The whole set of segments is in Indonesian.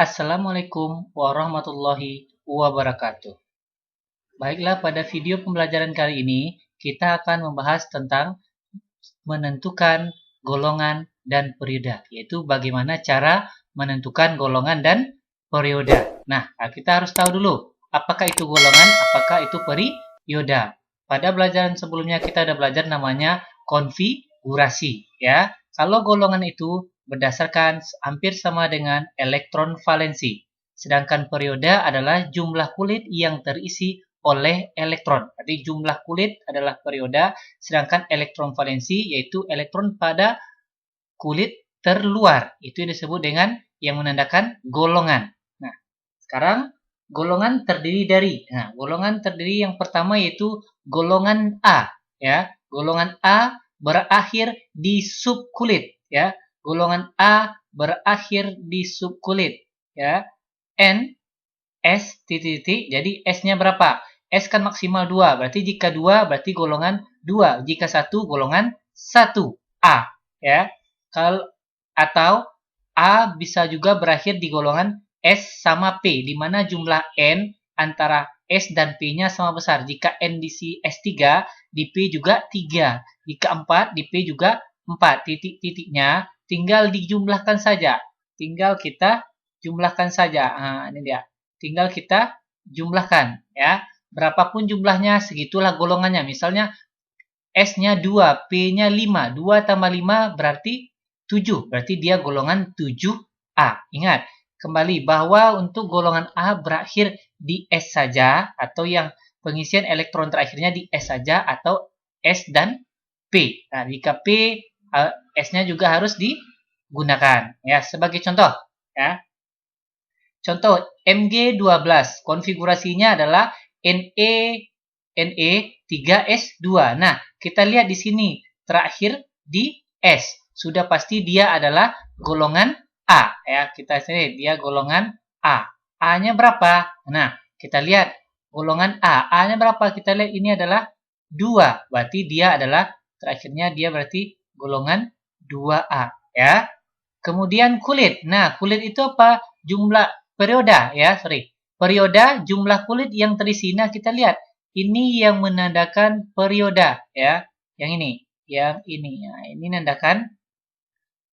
Assalamualaikum warahmatullahi wabarakatuh. Baiklah, pada video pembelajaran kali ini kita akan membahas tentang menentukan golongan dan periode, yaitu bagaimana cara menentukan golongan dan periode. Nah, kita harus tahu dulu apakah itu golongan, apakah itu periode. Pada pelajaran sebelumnya kita ada belajar namanya konfigurasi, ya. Kalau golongan itu berdasarkan hampir sama dengan elektron valensi. Sedangkan periode adalah jumlah kulit yang terisi oleh elektron. Jadi jumlah kulit adalah periode, sedangkan elektron valensi yaitu elektron pada kulit terluar. Itu disebut dengan yang menandakan golongan. Nah, sekarang golongan terdiri dari, golongan terdiri yang pertama yaitu golongan A, ya. Golongan A berakhir di subkulit, ya. Golongan A berakhir di subkulit, ya. N, S, titik-titik, jadi S-nya berapa? S kan maksimal 2, berarti jika 2 berarti golongan 2, jika 1 golongan 1, A, ya. Atau A bisa juga berakhir di golongan S sama P, di mana jumlah N antara S dan P-nya sama besar. Jika N di S3, di P juga 3. Jika 4, di P juga 4. Titik-titiknya tinggal dijumlahkan saja. Tinggal kita jumlahkan saja. Nah, ini dia. Tinggal kita jumlahkan, ya. Berapapun jumlahnya, segitulah golongannya. Misalnya S-nya 2, P-nya 5. 2 tambah 5 berarti 7. Berarti dia golongan 7A. Ingat, kembali bahwa untuk golongan A berakhir di S saja, atau yang pengisian elektron terakhirnya di S saja, atau S dan P. Nah, jika P, S-nya juga harus digunakan. Ya, sebagai contoh, ya. Contoh Mg12, konfigurasinya adalah Ne3S2. Nah, kita lihat di sini terakhir di S. Sudah pasti dia adalah golongan A, ya. Kita lihat dia golongan A. A-nya berapa? Nah, kita lihat golongan A. A-nya berapa? Kita lihat ini adalah 2. Berarti dia adalah terakhirnya dia berarti golongan 2A, ya. Kemudian kulit. Nah, kulit itu apa? Jumlah periode, ya, periode jumlah kulit yang terisi. Nah, kita lihat ini yang menandakan periode, ya. Yang ini, ya, ini menandakan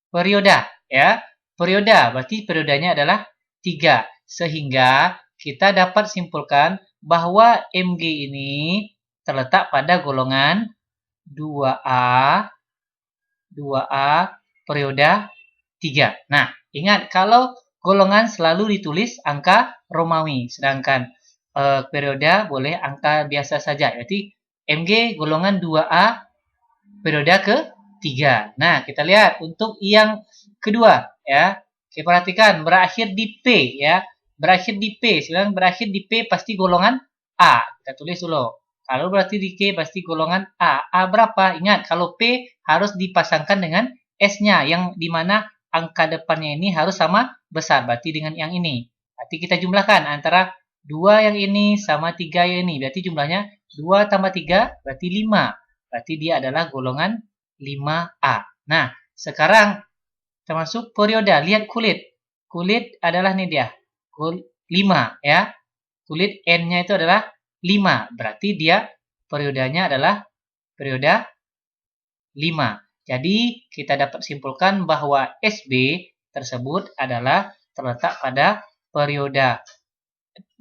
periode, ya. Periode berarti periodenya adalah 3. Sehingga kita dapat simpulkan bahwa Mg ini terletak pada golongan 2A periode 3. Nah, ingat kalau golongan selalu ditulis angka Romawi, sedangkan periode boleh angka biasa saja. Berarti Mg golongan 2A periode ke-3. Nah, kita lihat untuk yang kedua, ya. Kita perhatikan berakhir di P, ya. Berakhir di P, sedangkan berakhir di P pasti golongan A. Kita tulis dulu. Kalau berarti di K pasti golongan A. A berapa? Ingat, kalau P harus dipasangkan dengan S-nya, yang dimana angka depannya ini harus sama besar, berarti dengan yang ini. Berarti kita jumlahkan antara 2 yang ini sama 3 yang ini. Berarti jumlahnya 2 tambah 3 berarti 5. Berarti dia adalah golongan 5A. Nah, sekarang termasuk periode. Lihat kulit. Kulit adalah nih dia. 5, ya. Kulit N-nya itu adalah 5. Berarti dia periodenya adalah periode 5. Jadi, kita dapat simpulkan bahwa SB tersebut adalah terletak pada periode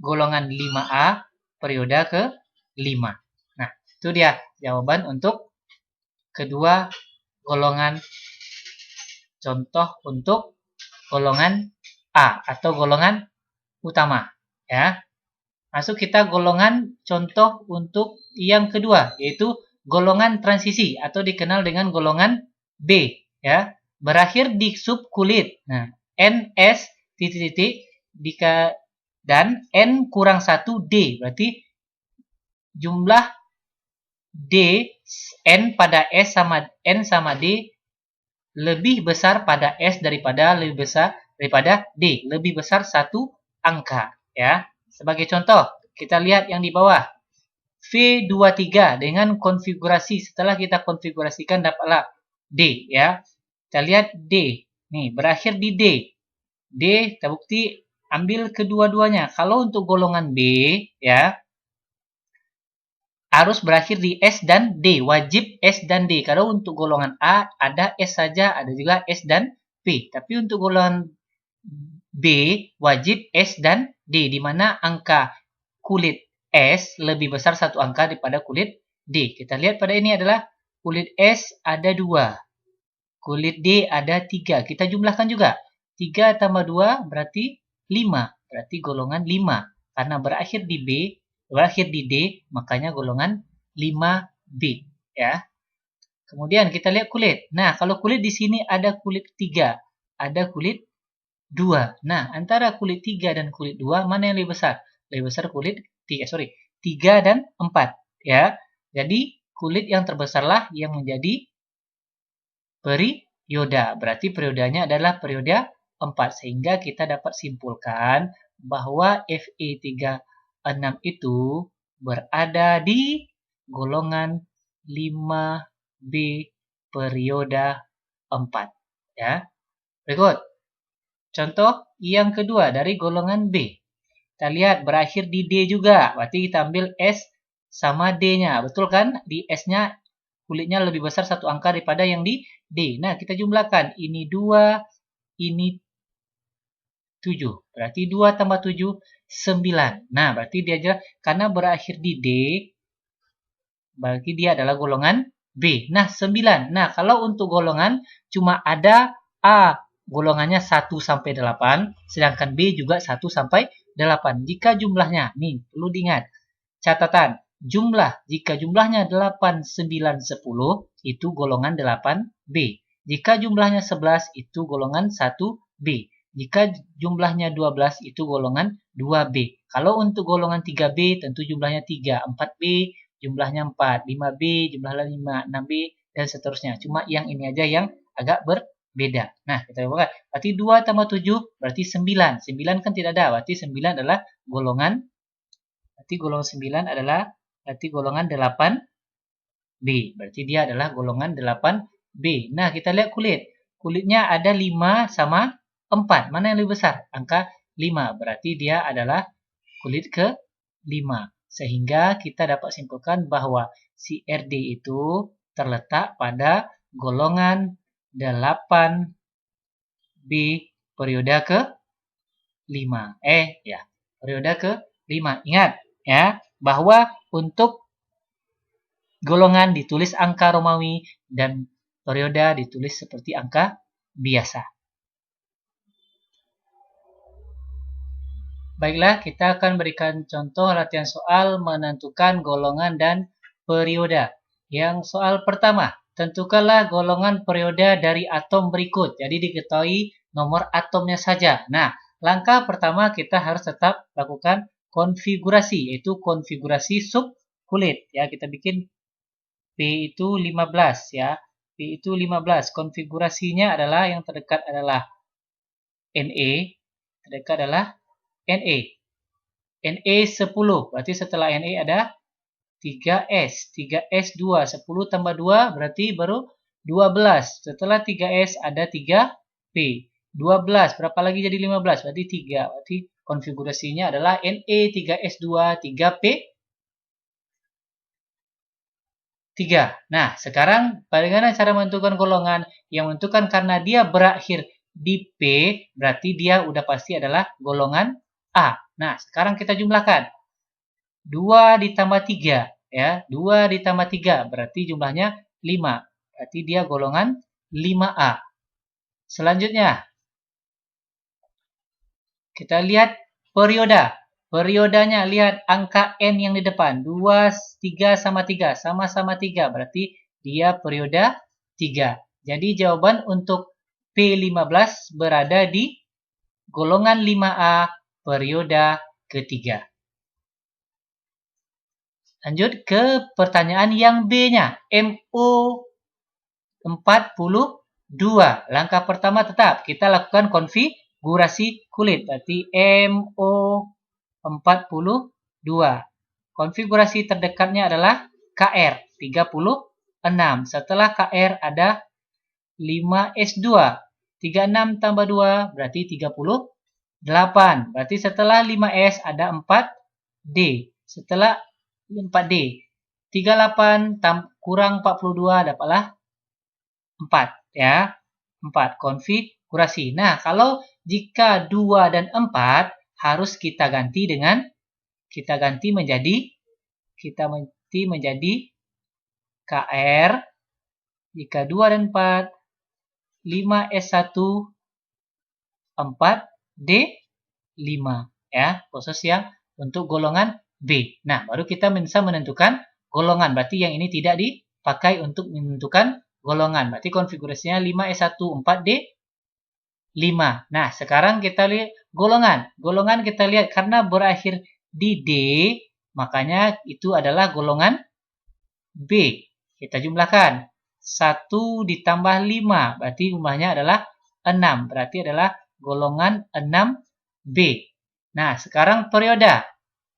golongan 5A, periode ke-5. Nah, itu dia jawaban untuk kedua golongan, contoh untuk golongan A atau golongan utama, ya. Masuk kita golongan contoh untuk yang kedua, yaitu golongan transisi atau dikenal dengan golongan B, ya. Berakhir di subkulit. Nah, NS titik-titik dan N kurang 1 D. Berarti jumlah D, N pada S sama N sama D lebih besar pada S daripada D. Lebih besar satu angka, ya. Sebagai contoh, kita lihat yang di bawah. V23 dengan konfigurasi, setelah kita konfigurasikan dapatlah D, ya. Kita lihat D. Nih, berakhir di D. D terbukti ambil kedua-duanya. Kalau untuk golongan B, ya, harus berakhir di S dan D. Wajib S dan D. Kalau untuk golongan A, ada S saja, ada juga S dan P. Tapi untuk golongan B, wajib S dan D, di mana angka kulit S lebih besar satu angka daripada kulit D. Kita lihat pada ini adalah kulit S ada 2. Kulit D ada 3. Kita jumlahkan juga. 3 tambah 2 berarti 5. Berarti golongan 5. Karena berakhir di B, berakhir di D, makanya golongan 5B. Ya. Kemudian kita lihat kulit. Nah, kalau kulit di sini ada kulit 3. Ada kulit 2. Nah, antara kulit 3 dan kulit 2, mana yang lebih besar? Lebih besar kulit 3 dan 4. Ya. Jadi, kulit yang terbesarlah yang menjadi perioda. Berarti periodanya adalah periode 4. Sehingga kita dapat simpulkan bahwa Fe36 itu berada di golongan 5B periode 4. Ya. Berikut. Contoh yang kedua dari golongan B. Kita lihat berakhir di D juga. Berarti kita ambil S sama D-nya. Betul kan? Di S-nya kulitnya lebih besar satu angka daripada yang di D. Nah, kita jumlahkan. Ini 2, ini 7. Berarti 2 tambah 7, 9. Nah, berarti dia aja karena berakhir di D, berarti dia adalah golongan B. Nah, 9. Nah, kalau untuk golongan cuma ada A golongannya 1 sampai 8, sedangkan B juga 1 sampai 8. Jika jumlahnya, nih perlu diingat, catatan, jika jumlahnya 8, 9, 10, itu golongan 8B. Jika jumlahnya 11, itu golongan 1B. Jika jumlahnya 12, itu golongan 2B. Kalau untuk golongan 3B, tentu jumlahnya 3. 4B, jumlahnya 4. 5B, jumlahnya 5. 6B, dan seterusnya. Cuma yang ini aja yang agak berbeda. Nah, kita lihat. Berarti 2 tambah 7, berarti 9. 9 kan tidak ada. Berarti 9 adalah golongan. Berarti golongan 9 adalah golongan 8B. Berarti dia adalah golongan 8B. Nah, kita lihat kulit. Kulitnya ada 5 sama 4. Mana yang lebih besar? Angka 5. Berarti dia adalah kulit ke-5. Sehingga kita dapat simpulkan bahwa si RD itu terletak pada golongan 8B periode ke-5. Periode ke-5. Ingat ya, bahwa untuk golongan ditulis angka Romawi dan periode ditulis seperti angka biasa. Baiklah, kita akan berikan contoh latihan soal menentukan golongan dan periode. Yang soal pertama, tentukanlah golongan periode dari atom berikut. Jadi diketahui nomor atomnya saja. Nah, langkah pertama kita harus tetap lakukan konfigurasi, yaitu konfigurasi sub kulit. Ya, kita bikin P itu 15 ya. P itu 15. Konfigurasinya adalah yang terdekat adalah Na, terdekat adalah Na. Na 10. Berarti setelah Na ada 3S. 3S 2. 10 tambah 2 berarti baru 12. Setelah 3S ada 3P. 12. Berapa lagi jadi 15? Berarti 3. Berarti konfigurasinya adalah Na 3S2 3P 3. Nah, sekarang bagaimana cara menentukan golongan? Yang menentukan karena dia berakhir di P, berarti dia udah pasti adalah golongan A. Nah, sekarang kita jumlahkan. 2 ditambah 3. Ya, 2 ditambah 3, berarti jumlahnya 5. Berarti dia golongan 5A. Selanjutnya, kita lihat periode. Periodanya, lihat angka N yang di depan. 2, 3 sama 3. Sama-sama 3. Berarti dia periode 3. Jadi jawaban untuk P15 berada di golongan 5A periode ketiga. Lanjut ke pertanyaan yang B-nya. MO 42. Langkah pertama tetap kita lakukan konfigurasi kulit. Berarti MO 42. Konfigurasi terdekatnya adalah KR 36. Setelah KR ada 5S2. 36 tambah 2 berarti 36. 8. Berarti setelah 5S ada 4D. Setelah 4D. 38 kurang 42 dapatlah 4. Ya. 4. Konfigurasi. Nah, kalau jika 2 dan 4 harus kita ganti menjadi KR. Jika 2 dan 4 5S1 4D5 ya, khusus yang untuk golongan B. Nah, baru kita bisa menentukan golongan. Berarti yang ini tidak dipakai untuk menentukan golongan. Berarti konfigurasinya 5S1 4D5. Nah, sekarang kita lihat golongan. Golongan kita lihat karena berakhir di D, makanya itu adalah golongan B. Kita jumlahkan. 1 ditambah 5, berarti jumlahnya adalah 6. Berarti adalah golongan 6B. Nah, sekarang perioda.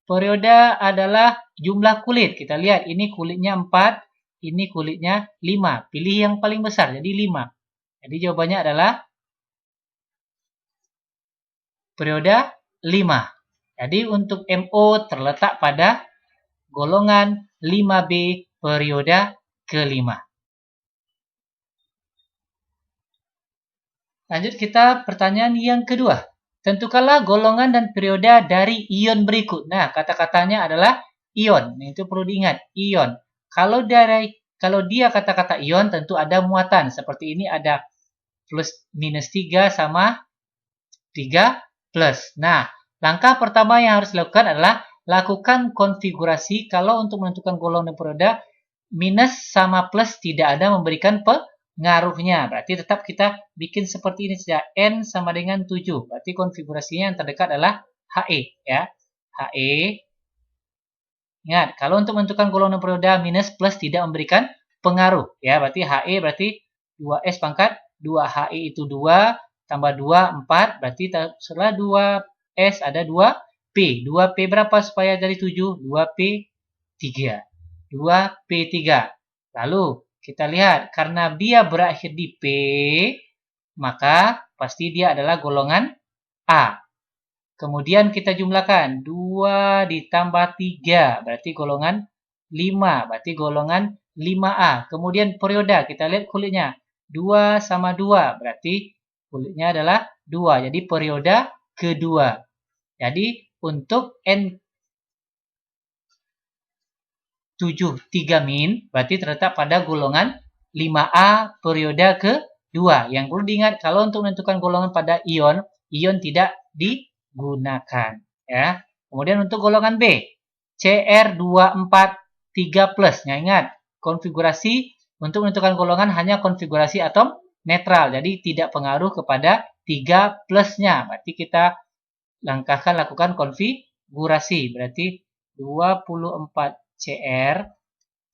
Perioda adalah jumlah kulit. Kita lihat, ini kulitnya 4, ini kulitnya 5. Pilih yang paling besar, jadi 5. Jadi jawabannya adalah perioda 5. Jadi untuk MO terletak pada golongan 5B perioda kelima. Lanjut kita pertanyaan yang kedua. Tentukanlah golongan dan perioda dari ion berikut. Nah, kata-katanya adalah ion. Nah, itu perlu diingat, ion. Kalau dia kata-kata ion tentu ada muatan. Seperti ini ada plus minus 3 sama 3 plus. Nah, langkah pertama yang harus dilakukan adalah lakukan konfigurasi. Kalau untuk menentukan golongan dan perioda, minus sama plus tidak ada memberikan pengaruhnya. Berarti tetap kita bikin seperti ini saja. N sama dengan 7. Berarti konfigurasinya yang terdekat adalah HE. Ya. HE. Ingat, kalau untuk menentukan golongan dan perioda, minus plus tidak memberikan pengaruh. Ya, berarti HE berarti 2S pangkat 2HE itu 2, tambah 2, 4. Berarti setelah 2S ada 2P. 2P berapa supaya dari 7? 2P3. 2P3. Lalu kita lihat, karena dia berakhir di P, maka pasti dia adalah golongan A. Kemudian kita jumlahkan, 2 ditambah 3, berarti golongan 5, berarti golongan 5A. Kemudian perioda, kita lihat kulitnya, 2 sama 2, berarti kulitnya adalah 2, jadi perioda kedua. Jadi untuk N73 min berarti terletak pada golongan 5A periode kedua. Yang perlu diingat, kalau untuk menentukan golongan pada ion, ion tidak digunakan. Ya. Kemudian untuk golongan B, Cr243+. Nah, ingat, konfigurasi untuk menentukan golongan hanya konfigurasi atom netral. Jadi tidak pengaruh kepada 3 plusnya. Berarti kita lakukan konfigurasi. Berarti 24 CR,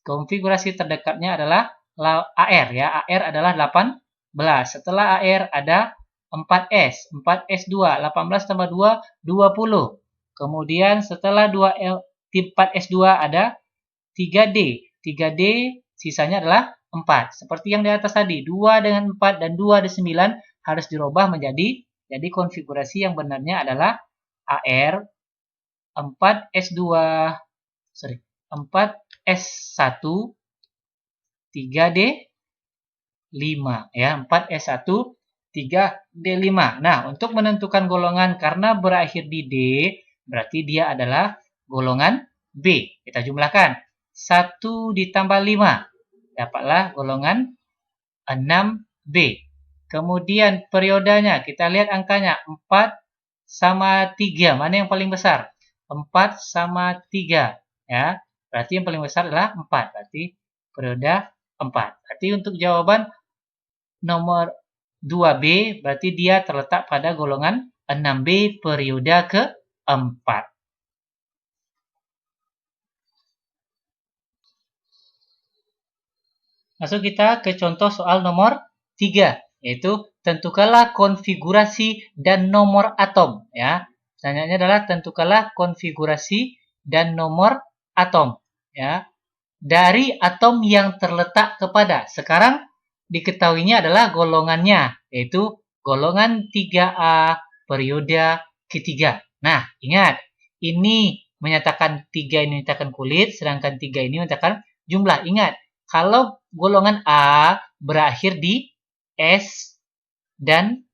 konfigurasi terdekatnya adalah AR ya. AR adalah 18. Setelah AR ada 4S, 4S2, 18 tambah 2, 20. Kemudian setelah 4S2 ada 3D. 3D sisanya adalah 4. Seperti yang di atas tadi, 2 dengan 4 dan 2 ada 9 harus dirubah menjadi, jadi konfigurasi yang benarnya adalah AR 4S2, 4S1 3D5 ya, 4S1 3D5. Nah, untuk menentukan golongan karena berakhir di D, berarti dia adalah golongan B. Kita jumlahkan. 1 ditambah 5 dapatlah golongan 6B. Kemudian periodanya, kita lihat angkanya 4 sama 3. Mana yang paling besar? 4 sama 3 ya. Berarti yang paling besar adalah 4. Berarti periode 4. Berarti untuk jawaban nomor 2B, berarti dia terletak pada golongan 6B periode keempat. Masuk kita ke contoh soal nomor 3, yaitu tentukanlah konfigurasi dan nomor atom. Ya. Pertanyaannya adalah tentukanlah konfigurasi dan nomor atom. Ya. Dari atom yang terletak kepada. Sekarang diketahuinya adalah golongannya, yaitu golongan 3A periode ketiga. Nah, ingat, ini menyatakan 3 ini menyatakan kulit, sedangkan 3 ini menyatakan jumlah. Ingat, kalau golongan A berakhir di S dan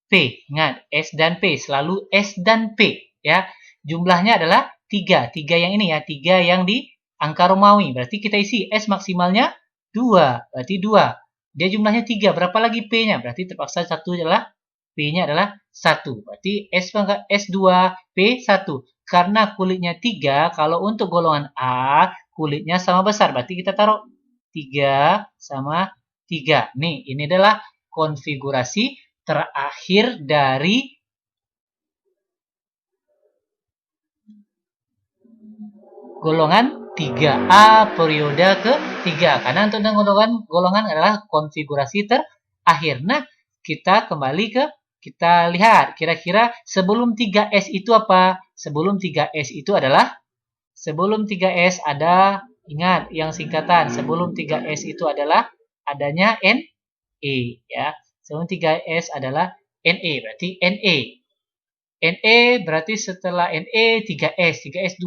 P. Ingat, S dan P. Selalu S dan P. Ya, jumlahnya adalah 3. 3 yang ini ya, 3 yang di angka Romawi. Berarti kita isi S maksimalnya 2. Berarti 2. Dia jumlahnya 3. Berapa lagi P-nya? Berarti terpaksa 1 adalah P-nya adalah 1. Berarti S2, P1. Karena kulitnya 3, kalau untuk golongan A, kulitnya sama besar. Berarti kita taruh 3 sama 3. Nih, ini adalah konfigurasi terakhir dari golongan 3A periode ketiga. Karena untuk golongan adalah konfigurasi terakhir. Nah, kita kembali kita lihat kira-kira sebelum 3S itu apa? Sebelum 3S itu adalah sebelum 3S ada, ingat yang singkatan, sebelum 3S itu adalah adanya NE ya. Sebelum 3S adalah NE, berarti NE. NE berarti setelah NE 3S, 3S2,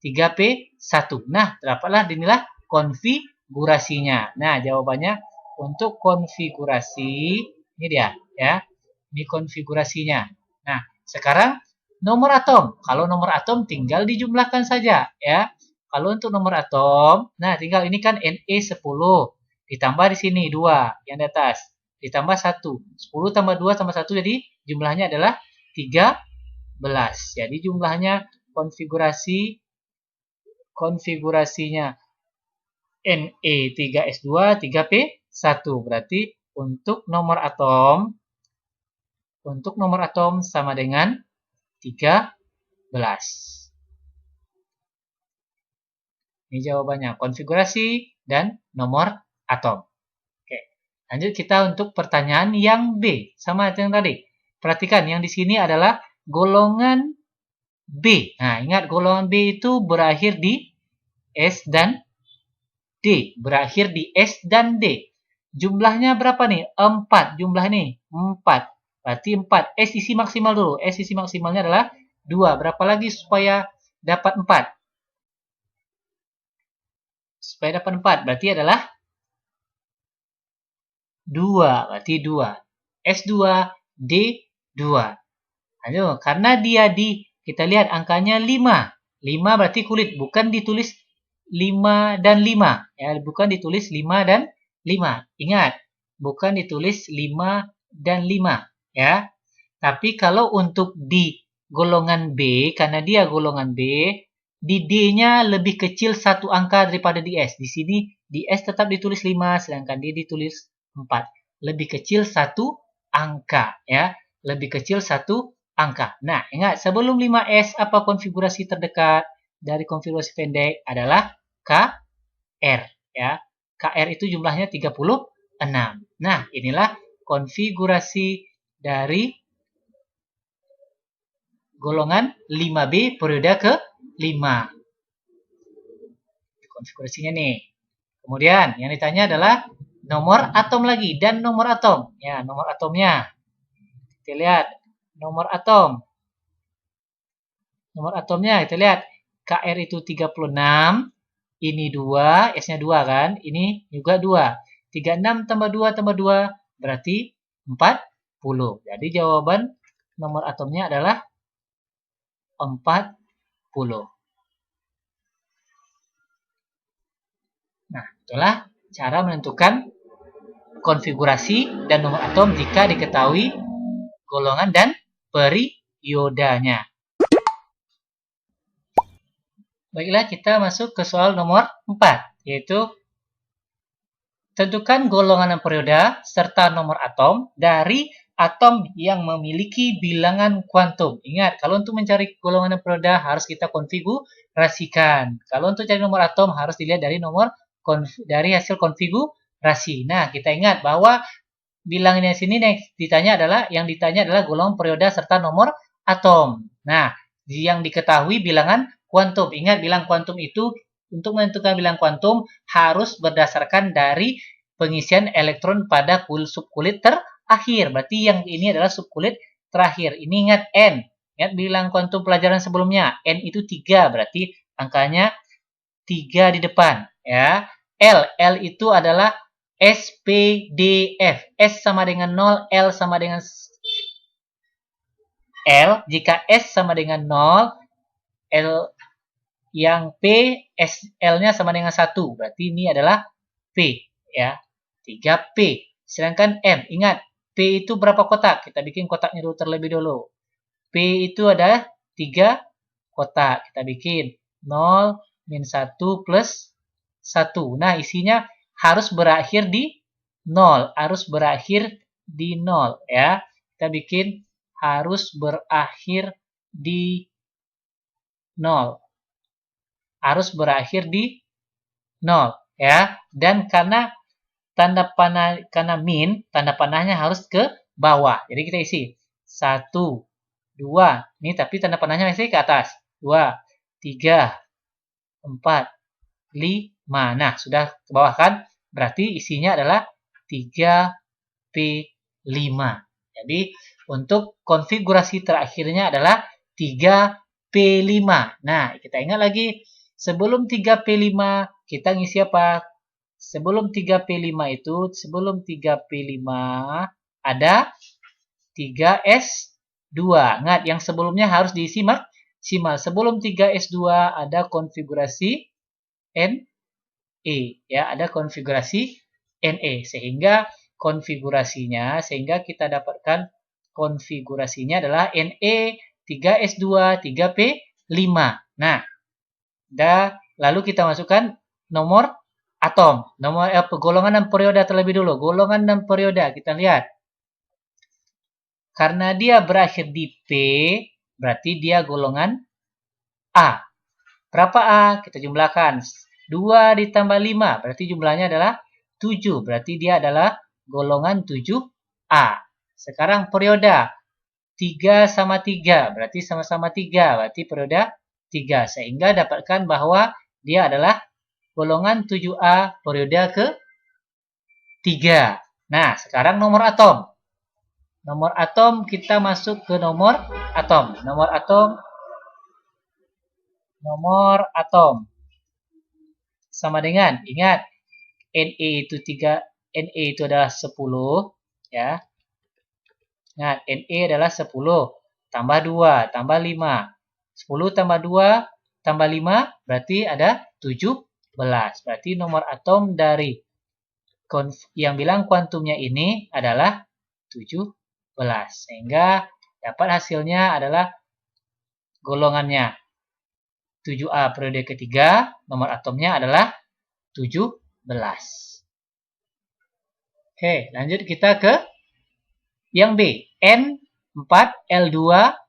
3P1. Nah, dapatlah inilah konfigurasinya. Nah, jawabannya untuk konfigurasi ini dia ya. Ini konfigurasinya. Nah, sekarang nomor atom. Kalau nomor atom tinggal dijumlahkan saja ya. Kalau untuk nomor atom, nah tinggal ini kan Ne10 ditambah di sini 2 yang di atas. Ditambah 1. 10 tambah 2 tambah 1 jadi jumlahnya adalah 13. Jadi jumlahnya konfigurasinya Ne3S2 3P1. Berarti untuk nomor atom sama dengan 13. Ini jawabannya, konfigurasi dan nomor atom. Oke, lanjut kita untuk pertanyaan yang B. Sama yang tadi. Perhatikan, yang di sini adalah golongan B. Nah, ingat golongan B itu berakhir di S dan D. Berakhir di S dan D. Jumlahnya berapa nih? 4. Jumlah nih, 4. Berarti 4. S isi maksimal dulu. S isi maksimalnya adalah 2. Berapa lagi supaya dapat 4? Supaya dapat 4. Berarti adalah 2. Berarti 2. S2, D2. Ayo, karena dia kita lihat angkanya 5. 5 berarti kulit. Bukan ditulis 5 dan 5. Ya, bukan ditulis 5 dan 5. Ingat, bukan ditulis 5 dan 5. Ya. Tapi kalau untuk di golongan B, karena dia golongan B, di D-nya lebih kecil 1 angka daripada di S. Di sini di S tetap ditulis 5, sedangkan D ditulis 4. Lebih kecil 1 angka. Ya. Lebih kecil 1 angka. Nah, ingat, sebelum 5S, apa konfigurasi terdekat dari konfigurasi pendek adalah KR. Ya. KR itu jumlahnya 36. Nah, inilah konfigurasi dari golongan 5B periode ke-5. Konfigurasinya nih. Kemudian yang ditanya adalah nomor atom lagi dan nomor atom. Ya, nomor atomnya. Kita lihat nomor atom. Nomor atomnya kita lihat KR itu 36. Ini 2, S-nya 2 kan? Ini juga 2. 36 tambah 2 tambah 2 berarti 40. Jadi jawaban nomor atomnya adalah 40. Nah, itulah cara menentukan konfigurasi dan nomor atom jika diketahui golongan dan periodanya. Baiklah, kita masuk ke soal nomor 4, yaitu tentukan golongan dan periode serta nomor atom dari atom yang memiliki bilangan kuantum. Ingat, kalau untuk mencari golongan dan periode harus kita konfigurasikan. Kalau untuk cari nomor atom harus dilihat dari dari hasil konfigurasi. Nah, kita ingat bahwa bilangannya sini yang ditanya adalah golongan periode serta nomor atom. Nah, yang diketahui bilangan kuantum. Ingat, bilangan kuantum itu untuk menentukan bilangan kuantum harus berdasarkan dari pengisian elektron pada subkulit terakhir. Berarti yang ini adalah subkulit terakhir. Ini ingat N. Ingat bilang kuantum pelajaran sebelumnya. N itu 3, berarti angkanya 3 di depan. Ya. L itu adalah SPDF. S sama dengan 0, L sama dengan L. Jika S sama dengan 0, L yang P, L-nya sama dengan 1. Berarti ini adalah P. Ya, 3P. Sedangkan M, ingat, P itu berapa kotak? Kita bikin kotaknya dulu terlebih dulu. P itu ada 3 kotak. Kita bikin 0, min 1, plus 1. Nah, isinya harus berakhir di 0. Harus berakhir di 0. Ya. Kita bikin harus berakhir di 0. Harus berakhir di 0 ya. Dan karena tanda panah, karena min, tanda panahnya harus ke bawah. Jadi kita isi 1, 2. Ini tapi tanda panahnya masih ke atas. 2, 3, 4, 5. Nah, sudah ke bawah kan? Berarti isinya adalah 3P5. Jadi untuk konfigurasi terakhirnya adalah 3P5. Nah, kita ingat lagi. Sebelum 3P5, kita ngisi apa? Sebelum 3P5 itu, sebelum 3P5 ada 3S2. Ingat, yang sebelumnya harus diisi maksimal. Sebelum 3S2 ada konfigurasi NE. Ya, ada konfigurasi NE. Sehingga kita dapatkan konfigurasinya adalah NE, 3S2, 3P5. Nah, lalu kita masukkan nomor atom, golongan dan periode terlebih dulu. Golongan dan periode kita lihat. Karena dia berakhir di P, berarti dia golongan A. Berapa A? Kita jumlahkan. 2 ditambah 5, berarti jumlahnya adalah 7. Berarti dia adalah golongan 7A. Sekarang periode. 3 sama 3, berarti sama-sama 3. Berarti periode 3, sehingga dapatkan bahwa dia adalah golongan 7A periode ke-3. Nah, sekarang nomor atom. Nomor atom kita masuk ke nomor atom. Nomor atom sama dengan, ingat, Ne itu 3, Ne itu adalah 10, ya. Ingat, Ne adalah 10 tambah 2 tambah 5. 10 tambah 2 tambah 5 berarti ada 17. Berarti nomor atom dari yang bilang kuantumnya ini adalah 17. Sehingga dapat hasilnya adalah golongannya 7A periode ketiga, nomor atomnya adalah 17. Oke, lanjut kita ke yang B. N4, L2,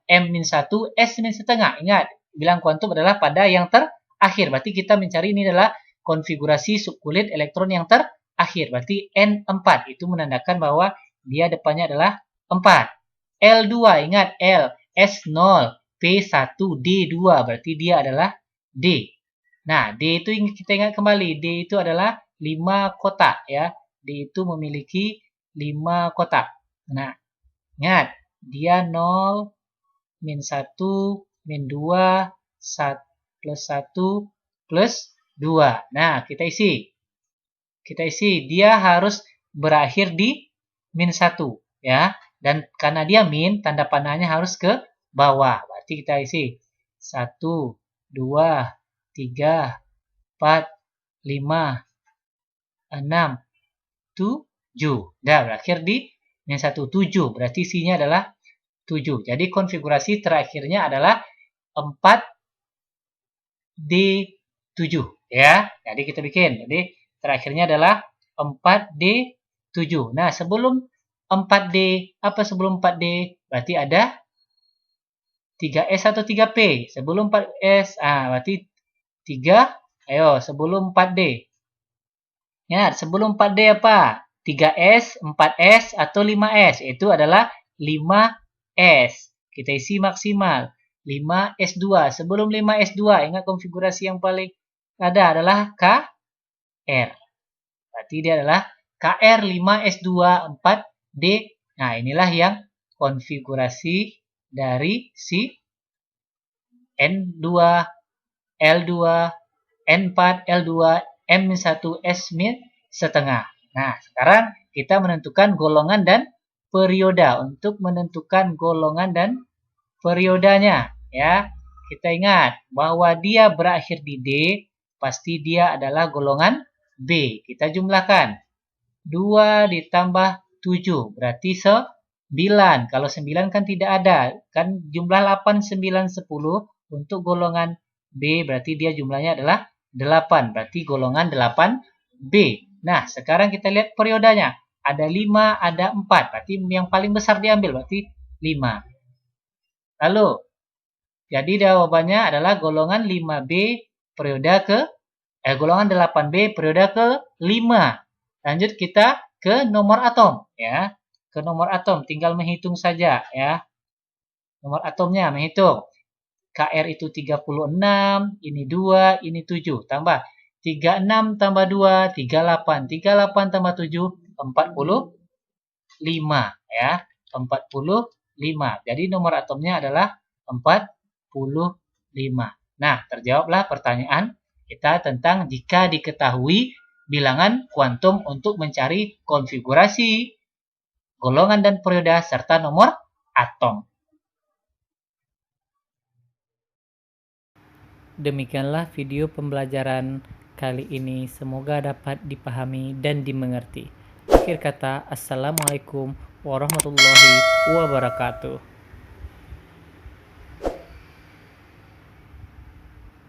M-1, S-1. Ingat, bilang kuantum adalah pada yang terakhir. Berarti kita mencari ini adalah konfigurasi subkulit elektron yang terakhir. Berarti N4 itu menandakan bahwa dia depannya adalah 4. L2, ingat L, S0, P1, D2. Berarti dia adalah D. Nah, D itu kita ingat kembali. D itu adalah 5 kotak ya. D itu memiliki 5 kotak. Nah, ingat, dia 0, min 1, min 2, plus 1, plus 2. Nah, kita isi. Dia harus berakhir di min 1. Ya. Dan karena dia min, tanda panahnya harus ke bawah. Berarti kita isi 1, 2, 3, 4, 5, 6, 7. Dah, berakhir di min 1, 7. Berarti isinya adalah 7. Jadi konfigurasi terakhirnya adalah 4D7 ya. Jadi kita bikin. Jadi terakhirnya adalah 4D7. Nah, sebelum 4D, apa sebelum 4D? Berarti ada 3S atau 3P. Sebelum 4S, berarti 3. Ayo, sebelum 4D. Ya, sebelum 4D apa? 3S, 4S, atau 5S. Itu adalah 5S. Kita isi maksimal. 5S2. Sebelum 5S2, ingat konfigurasi yang paling ada adalah KR. Berarti dia adalah KR 5S2 4D. Nah, inilah yang konfigurasi dari si N2, L2, N4, L2, M1, S-min setengah. Nah, sekarang kita menentukan golongan dan perioda. Untuk menentukan golongan dan periodanya, ya, kita ingat bahwa dia berakhir di D, pasti dia adalah golongan B. Kita jumlahkan. 2 ditambah 7, berarti 9. Kalau 9 kan tidak ada. Kan jumlah 8, 9, 10. Untuk golongan B, berarti dia jumlahnya adalah 8. Berarti golongan 8B. Nah, sekarang kita lihat periodanya. Ada 5, ada 4. Berarti yang paling besar diambil, berarti 5. Lalu, jadi jawabannya adalah golongan 5B periode golongan 8B periode ke-5. Lanjut kita ke nomor atom, ya. Ke nomor atom, tinggal menghitung saja, ya. Nomor atomnya menghitung. Kr itu 36, ini 2, ini 7. Tambah 36 tambah 2, 38. 38 tambah 7, 45, ya. 45. Jadi nomor atomnya adalah 45. Nah, terjawablah pertanyaan kita tentang jika diketahui bilangan kuantum untuk mencari konfigurasi, golongan dan periode, serta nomor atom. Demikianlah video pembelajaran kali ini. Semoga dapat dipahami dan dimengerti. Akhir kata, Assalamualaikum warahmatullahi wabarakatuh.